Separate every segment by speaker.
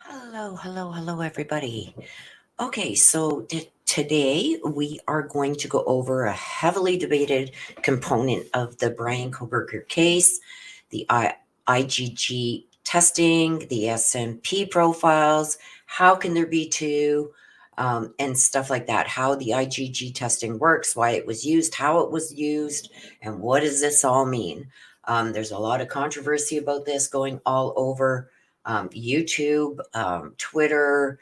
Speaker 1: Hello, everybody. Okay, so today we are going to go over a heavily debated component of the Bryan Kohberger case, the IGG testing, the SMP profiles, how can there be two, and stuff like that, how the IGG testing works, why it was used, how it was used, and what does this all mean? There's a lot of controversy about this going all over YouTube, Twitter,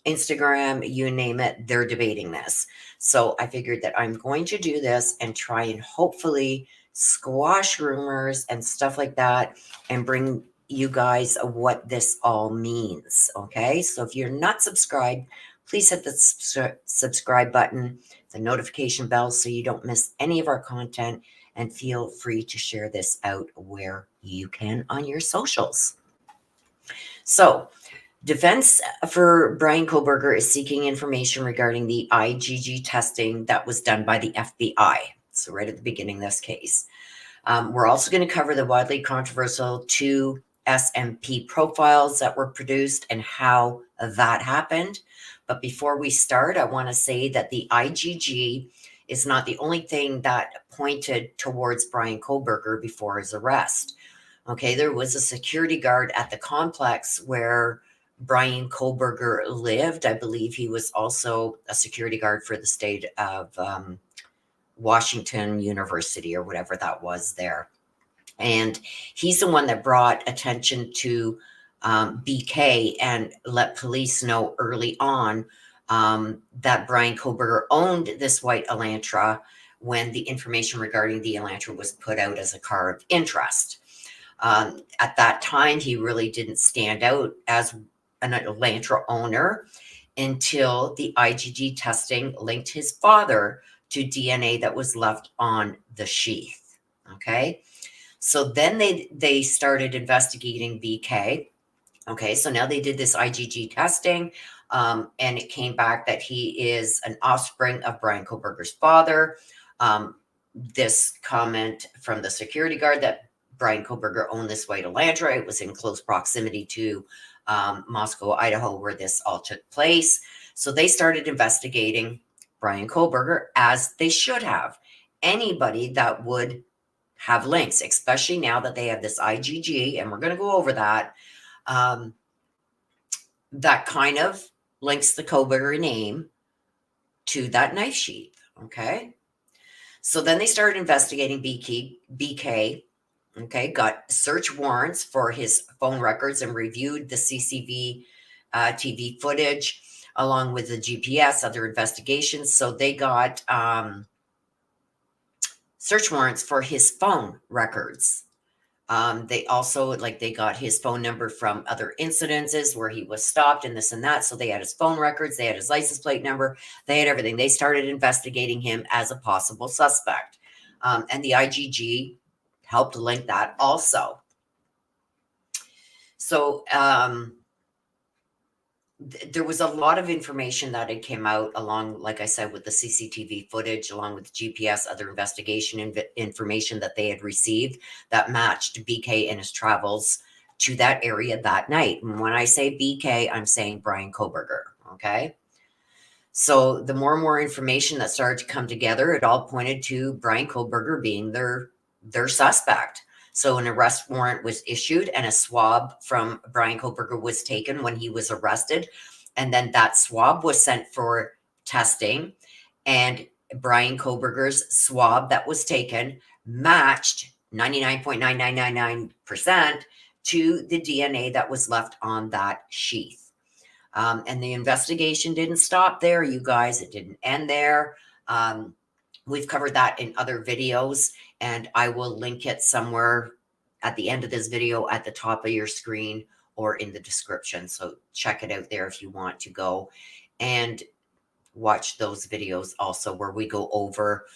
Speaker 1: Instagram, you name it, they're debating this. So I figured that I'm going to do this and try and hopefully squash rumors and stuff like that and bring you guys what this all means. Okay. So if you're not subscribed, please hit the subscribe button, the notification bell, so you don't miss any of our content, and feel free to share this out where you can on your socials. So, defense for Bryan Kohberger is seeking information regarding the IGG testing that was done by the FBI. So, right at the beginning of this case. We're also going to cover the widely controversial two SMP profiles that were produced and how that happened. But before we start, I want to say that the IGG is not the only thing that pointed towards Bryan Kohberger before his arrest. Okay, there was a security guard at the complex where Bryan Kohberger lived. I believe he was also a security guard for the state of Washington University or whatever that was there. And he's the one that brought attention to BK and let police know early on that Bryan Kohberger owned this white Elantra when the information regarding the Elantra was put out as a car of interest. At that time, he really didn't stand out as an Elantra owner until the IGG testing linked his father to DNA that was left on the sheath. Okay. So then they started investigating BK. Okay. So now they did this IGG testing, and it came back that he is an offspring of Bryan Kohberger's father. This comment from the security guard that Bryan Kohberger owned this white Elantra. It was in close proximity to Moscow, Idaho, where this all took place. So they started investigating Bryan Kohberger, as they should have. Anybody that would have links, especially now that they have this IGG, and we're going to go over that, that kind of links the Kohberger name to that knife sheath. Okay. So then they started investigating BK. Okay, got search warrants for his phone records and reviewed the CCTV TV footage along with the GPS, other investigations. So they got search warrants for his phone records. They also, they got his phone number from other incidences where he was stopped and this and that. So they had his phone records, they had his license plate number, they had everything. They started investigating him as a possible suspect. And the IGG helped link that also. So there was a lot of information that had came out along, like I said, with the CCTV footage, along with GPS, other investigation information that they had received that matched BK and his travels to that area that night. And when I say BK, I'm saying Bryan Kohberger. Okay. So the more and more information that started to come together, it all pointed to Bryan Kohberger being their suspect. So an arrest warrant was issued and a swab from Bryan Kohberger was taken when he was arrested. And then that swab was sent for testing, and Bryan Kohberger's swab that was taken matched 99.9999% to the DNA that was left on that sheath. And the investigation didn't stop there, you guys. It didn't end there. We've covered that in other videos, and I will link it somewhere at the end of this video, at the top of your screen, or in the description. So check it out there if you want to go and watch those videos also, where we go over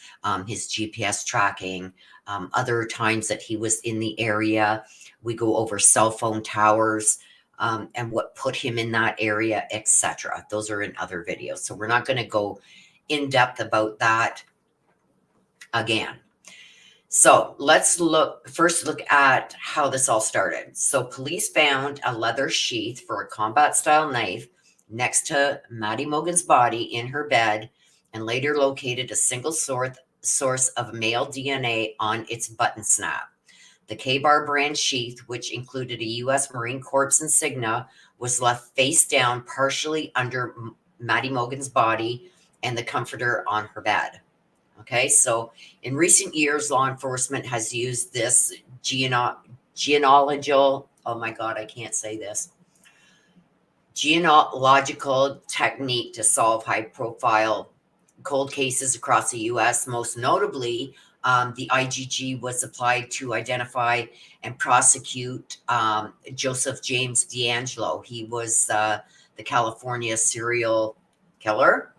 Speaker 1: his GPS tracking, other times that he was in the area. We go over cell phone towers, and what put him in that area, etc. Those are in other videos. So we're not going to go in depth about that again. So let's first look at how this all started. So police found a leather sheath for a combat style knife next to Maddie Mogen's body in her bed, and later located a single source of male DNA on its button snap. The K-Bar brand sheath, which included a U.S. Marine Corps insignia, was left face down partially under Maddie Mogen's body and the comforter on her bed. Okay, so in recent years, law enforcement has used this genealogical, oh my God, I can't say this, genealogical technique to solve high profile cold cases across the US. Most notably, the IGG was applied to identify and prosecute Joseph James D'Angelo. He was the California serial killer.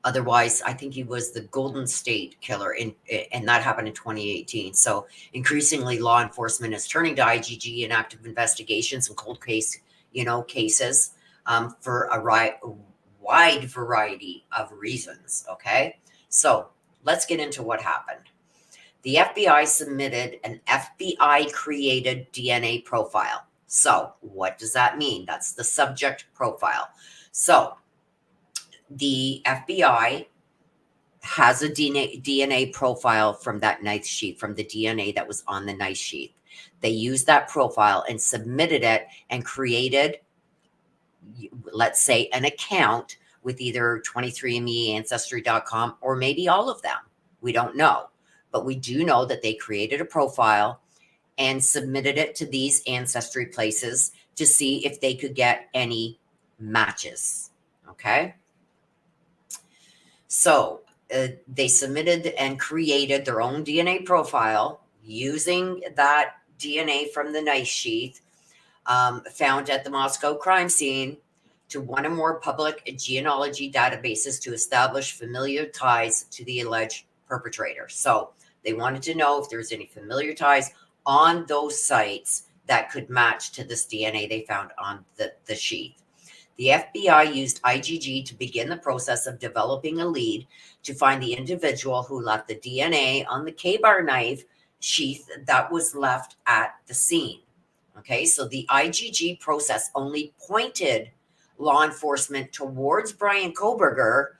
Speaker 1: Otherwise, I think he was the Golden State Killer, and that happened in 2018. So increasingly, law enforcement is turning to IGG in active investigations and cold cases for a wide variety of reasons. Okay, so let's get into what happened. The FBI submitted an FBI-created DNA profile. So what does that mean? That's the subject profile. So the FBI has a DNA profile from that knife sheath, from the DNA that was on the knife sheath. They used that profile and submitted it and created, let's say, an account with either 23andMe, Ancestry.com, or maybe all of them. We don't know. But we do know that they created a profile and submitted it to these ancestry places to see if they could get any matches. Okay? So they submitted and created their own DNA profile using that DNA from the knife sheath found at the Moscow crime scene to one or more public genealogy databases to establish familiar ties to the alleged perpetrator. So they wanted to know if there's any familiar ties on those sites that could match to this DNA they found on the sheath. The FBI used IGG to begin the process of developing a lead to find the individual who left the DNA on the K-Bar knife sheath that was left at the scene. Okay, so the IGG process only pointed law enforcement towards Bryan Kohberger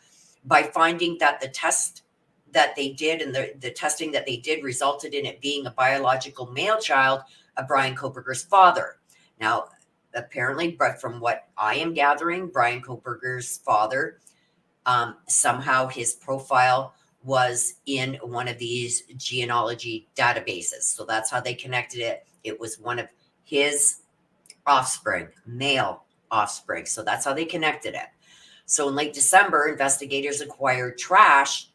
Speaker 1: by finding that the test that they did and the testing that they did resulted in it being a biological male child of Bryan Kohberger's father. Now, apparently, but from what I am gathering, Bryan Kohberger's father, somehow his profile was in one of these genealogy databases. So that's how they connected it. It was one of his offspring, male offspring. So that's how they connected it. So in late December, investigators acquired trash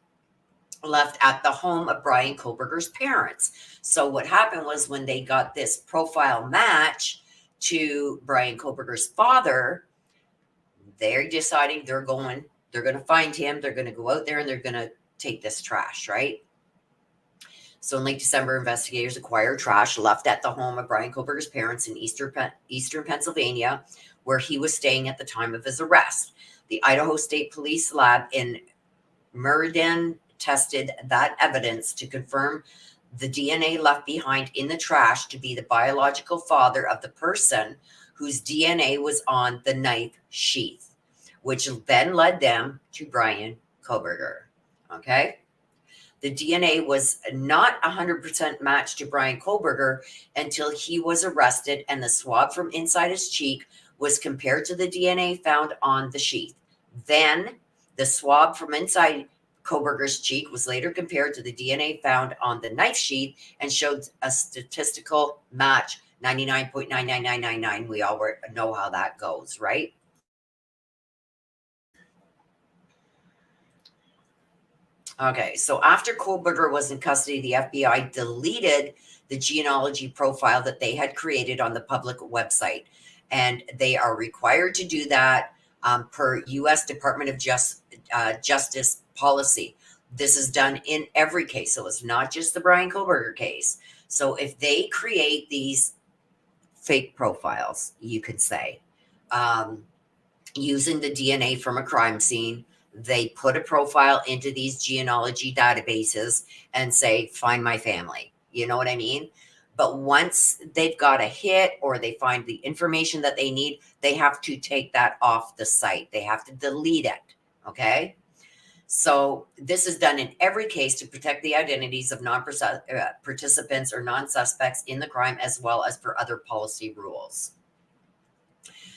Speaker 1: left at the home of Bryan Kohberger's parents. So what happened was when they got this profile match to Bryan Kohberger's father, they're deciding they're going to find him. They're going to go out there and they're going to take this trash, right? So in late December, investigators acquired trash left at the home of Bryan Kohberger's parents in eastern Pennsylvania, where he was staying at the time of his arrest. The Idaho State Police Lab in Meriden tested that evidence to confirm the DNA left behind in the trash to be the biological father of the person whose DNA was on the knife sheath, which then led them to Bryan Kohberger. Okay? The DNA was not 100% matched to Bryan Kohberger until he was arrested, and the swab from inside his cheek was compared to the DNA found on the sheath. Then the swab from inside Kohberger's cheek was later compared to the DNA found on the knife sheath and showed a statistical match, 99.99999. We all know how that goes, right? Okay, so after Kohberger was in custody, the FBI deleted the genealogy profile that they had created on the public website. And they are required to do that per U.S. Department of Justice policy. This is done in every case. So it's not just the Bryan Kohberger case. So if they create these fake profiles, you could say, using the DNA from a crime scene, they put a profile into these genealogy databases and say, find my family. You know what I mean? But once they've got a hit or they find the information that they need, they have to take that off the site. They have to delete it. Okay. So this is done in every case to protect the identities of non-participants or non-suspects in the crime, as well as for other policy rules.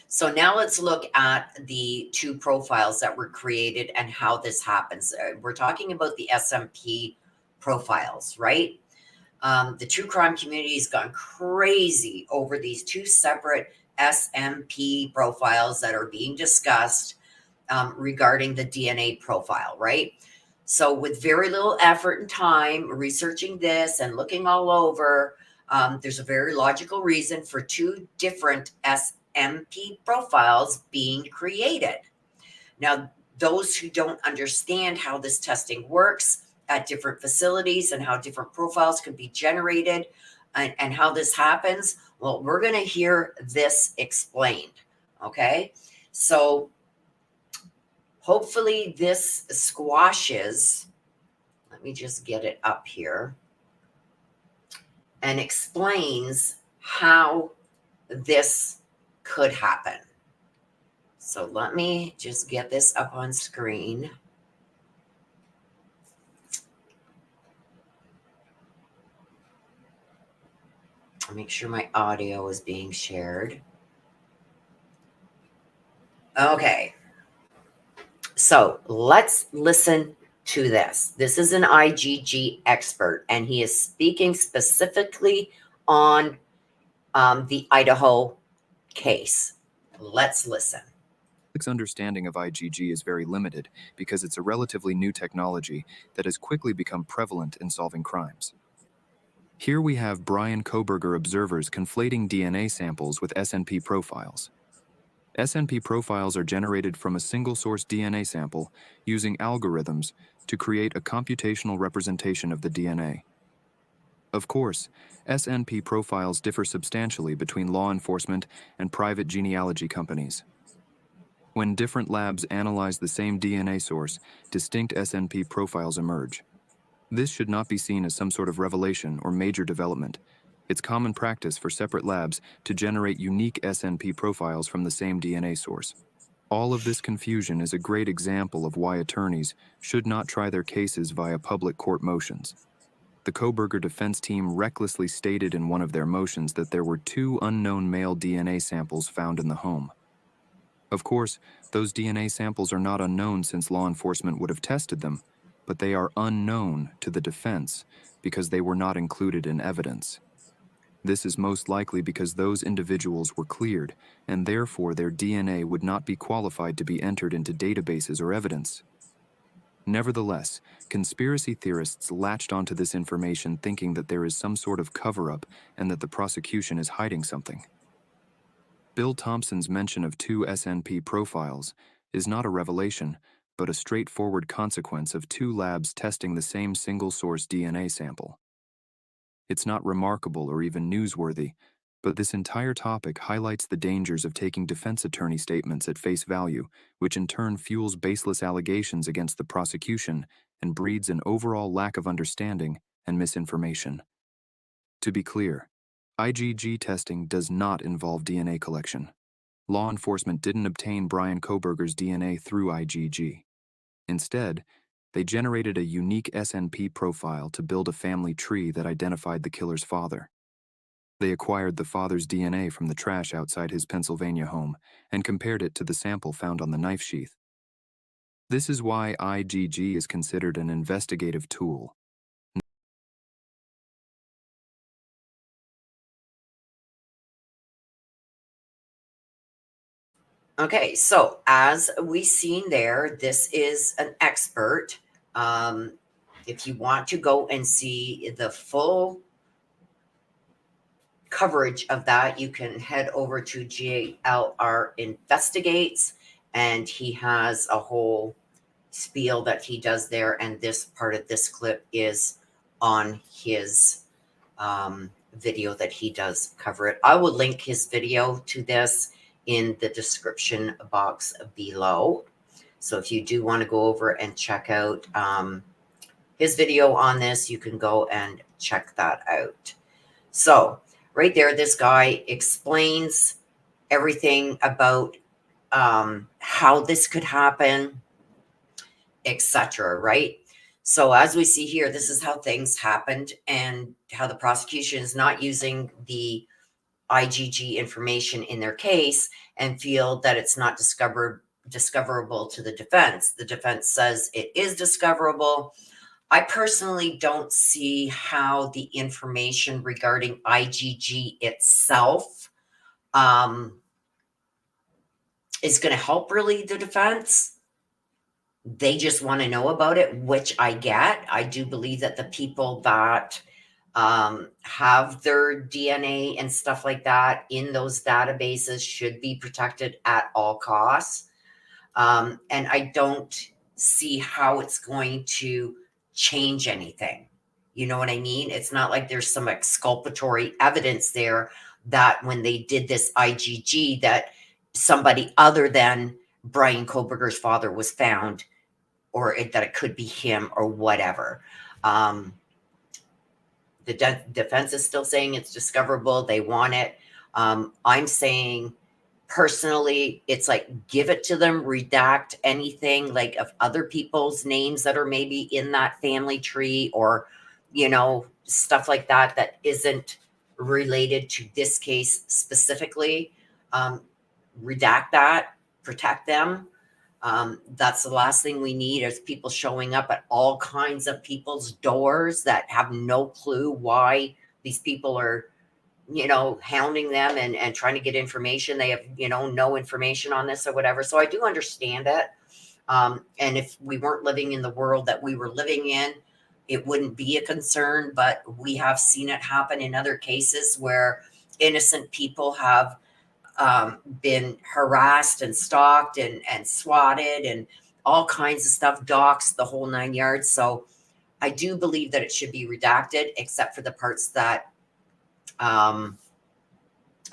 Speaker 1: So now let's look at the two profiles that were created and how this happens. We're talking about the SMP profiles, right? The true crime community has gone crazy over these two separate SMP profiles that are being discussed regarding the DNA profile, right? So with very little effort and time researching this and looking all over, there's a very logical reason for two different SMP profiles being created. Now, those who don't understand how this testing works at different facilities and how different profiles can be generated and how this happens, well, we're going to hear this explained. Okay. So hopefully this squashes, let me just get it up here, and explains how this could happen. So let me just get this up on screen. I'll make sure my audio is being shared. Okay. So let's listen to this. This is an IGG expert, and he is speaking specifically on the Idaho case. Let's listen.
Speaker 2: Understanding of IGG is very limited because it's a relatively new technology that has quickly become prevalent in solving crimes. Here we have Bryan Kohberger observers conflating DNA samples with SNP profiles. SNP profiles are generated from a single-source DNA sample using algorithms to create a computational representation of the DNA. Of course, SNP profiles differ substantially between law enforcement and private genealogy companies. When different labs analyze the same DNA source, distinct SNP profiles emerge. This should not be seen as some sort of revelation or major development. It's common practice for separate labs to generate unique SNP profiles from the same DNA source. All of this confusion is a great example of why attorneys should not try their cases via public court motions. The Kohberger defense team recklessly stated in one of their motions that there were 2 unknown male DNA samples found in the home. Of course, those DNA samples are not unknown since law enforcement would have tested them, but they are unknown to the defense because they were not included in evidence. This is most likely because those individuals were cleared, and therefore their DNA would not be qualified to be entered into databases or evidence. Nevertheless, conspiracy theorists latched onto this information thinking that there is some sort of cover-up and that the prosecution is hiding something. Bill Thompson's mention of 2 SNP profiles is not a revelation, but a straightforward consequence of 2 labs testing the same single-source DNA sample. It's not remarkable or even newsworthy, but this entire topic highlights the dangers of taking defense attorney statements at face value, which in turn fuels baseless allegations against the prosecution and breeds an overall lack of understanding and misinformation. To be clear, IGG testing does not involve DNA collection. Law enforcement didn't obtain Bryan Kohberger's DNA through IGG. Instead, they generated a unique SNP profile to build a family tree that identified the killer's father. They acquired the father's DNA from the trash outside his Pennsylvania home and compared it to the sample found on the knife sheath. This is why IGG is considered an investigative tool.
Speaker 1: Okay, so as we seen there, this is an expert. If you want to go and see the full coverage of that, you can head over to GLR Investigates, and he has a whole spiel that he does there, and this part of this clip is on his video that he does cover it. I will link his video to this in the description box below. So if you do want to go over and check out his video on this, you can go and check that out. So right there, this guy explains everything about how this could happen, etc. Right? So as we see here, this is how things happened and how the prosecution is not using the IGG information in their case and feel that it's not discoverable to the defense. The defense says it is discoverable. I personally don't see how the information regarding IGG itself is going to help really the defense. They just want to know about it, which I get. I do believe that the people that have their DNA and stuff like that in those databases should be protected at all costs. And I don't see how it's going to change anything. You know what I mean? It's not like there's some exculpatory evidence there that when they did this IGG that somebody other than Bryan Kohberger's father was found, or that it could be him or whatever. The defense is still saying it's discoverable. They want it. I'm saying personally, it's like, give it to them, redact anything like of other people's names that are maybe in that family tree, or, you know, stuff like that, that isn't related to this case specifically. Redact that, protect them. That's the last thing we need, is people showing up at all kinds of people's doors that have no clue why these people are, you know, hounding them and trying to get information. They have, you know, no information on this or whatever. So I do understand it. And if we weren't living in the world that we were living in, it wouldn't be a concern. But we have seen it happen in other cases where innocent people have been harassed and stalked and swatted and all kinds of stuff, doxed, the whole 9 yards. So I do believe that it should be redacted, except for the parts that are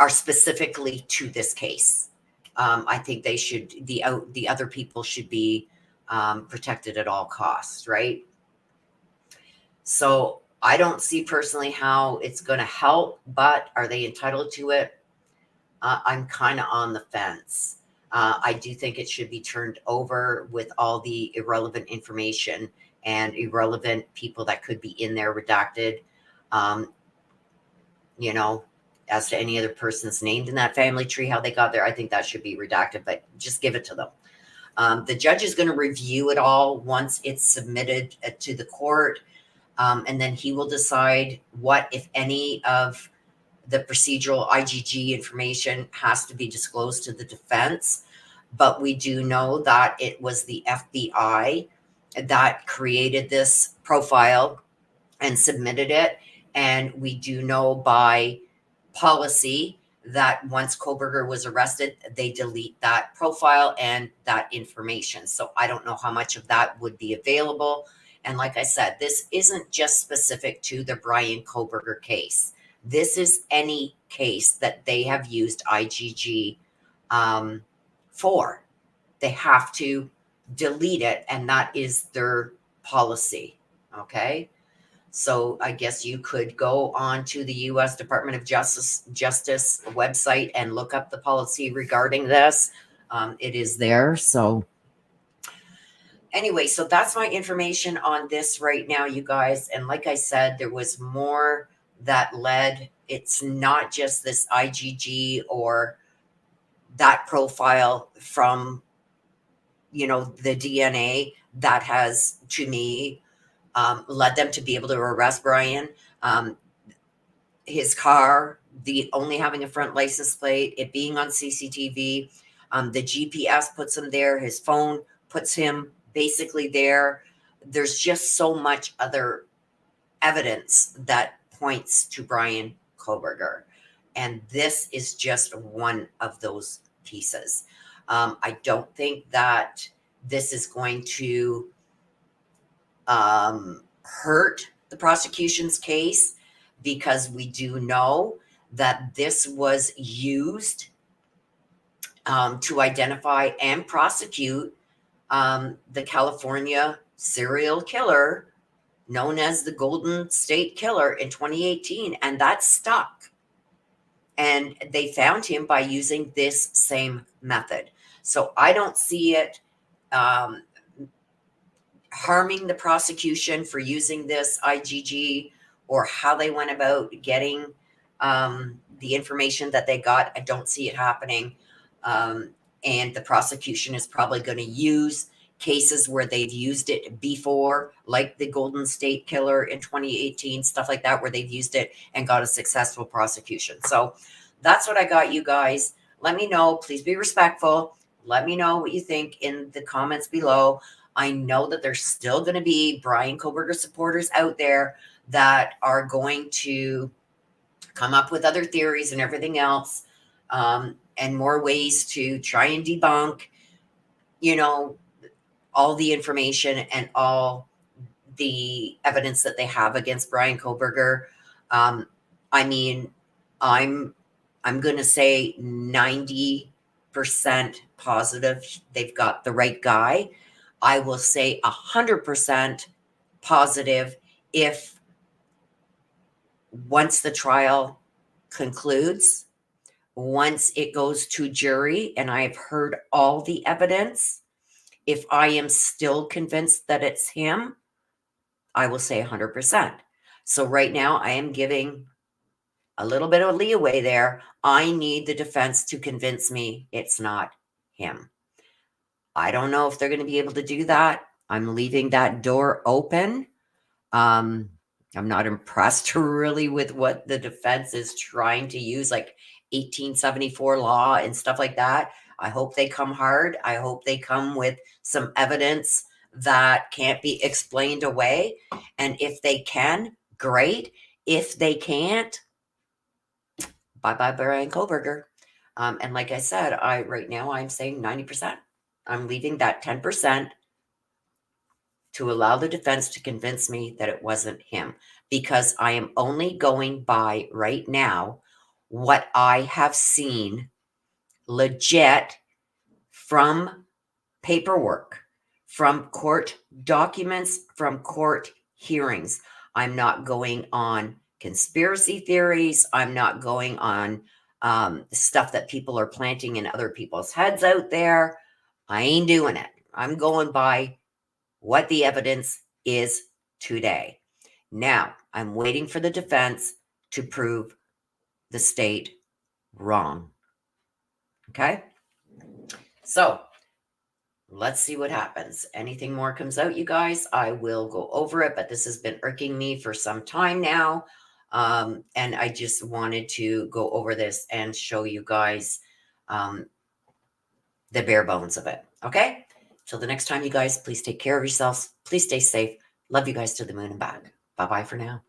Speaker 1: specifically to this case. I think they should, the other people should be protected at all costs, right? So I don't see personally how it's going to help, but are they entitled to it? I'm kind of on the fence. I do think it should be turned over with all the irrelevant information and irrelevant people that could be in there redacted. You know, as to any other persons named in that family tree, how they got there, I think that should be redacted, but just give it to them. The judge is going to review it all once it's submitted to the court, and then he will decide what, if any, of the procedural IGG information has to be disclosed to the defense. But we do know that it was the FBI that created this profile and submitted it. And we do know by policy that once Kohberger was arrested, they delete that profile and that information. So I don't know how much of that would be available. And like I said, this isn't just specific to the Bryan Kohberger case. This is any case that they have used IGG for. They have to delete it, and that is their policy. Okay. So I guess you could go on to the U.S. Department of Justice website and look up the policy regarding this. It is there. So anyway, so that's my information on this right now, you guys. And like I said, there was more that led. It's not just this IGG or that profile from, you know, the DNA that has, to me, led them to be able to arrest Bryan. His car, the only having a front license plate, it being on CCTV, the GPS puts him there. His phone puts him basically there. There's just so much other evidence that points to Bryan Kohberger. And this is just one of those pieces. I don't think that this is going to hurt the prosecution's case, because we do know that this was used to identify and prosecute the California serial killer known as the Golden State Killer in 2018, and that stuck. And they found him by using this same method. So I don't see it harming the prosecution for using this IGG or how they went about getting the information that they got. I don't see it happening. And the prosecution is probably going to use cases where they've used it before, like the Golden State Killer in 2018, stuff like that, where they've used it and got a successful prosecution. So that's what I got, you guys. Let me know. Please be respectful. Let me know what you think in the comments below. I know that there's still going to be Bryan Kohberger supporters out there that are going to come up with other theories and everything else, and more ways to try and debunk, all the information and all the evidence that they have against Bryan Kohberger. I mean, I'm going to say 90% positive they've got the right guy. I will say 100% positive if once the trial concludes, once it goes to jury and I've heard all the evidence, if I am still convinced that it's him, I will say 100%. So right now I am giving a little bit of leeway there. I need the defense to convince me it's not him. I don't know if they're going to be able to do that. I'm leaving that door open. I'm not impressed really with what the defense is trying to use, like 1874 law and stuff like that. I hope they come hard. I hope they come with some evidence that can't be explained away. And if they can, great. If they can't, bye-bye Bryan Kohberger. And like I said, right now I'm saying 90%. I'm leaving that 10% to allow the defense to convince me that it wasn't him, because I am only going by right now what I have seen legit from paperwork, from court documents, from court hearings. I'm not going on conspiracy theories. I'm not going on stuff that people are planting in other people's heads out there. I ain't doing it. I'm going by what the evidence is today. Now, I'm waiting for the defense to prove the state wrong. Okay? So, let's see what happens. Anything more comes out, you guys, I will go over it, but this has been irking me for some time now. And I just wanted to go over this and show you guys the bare bones of it. Okay? Till the next time, you guys, please take care of yourselves. Please stay safe. Love you guys to the moon and back. Bye-bye for now.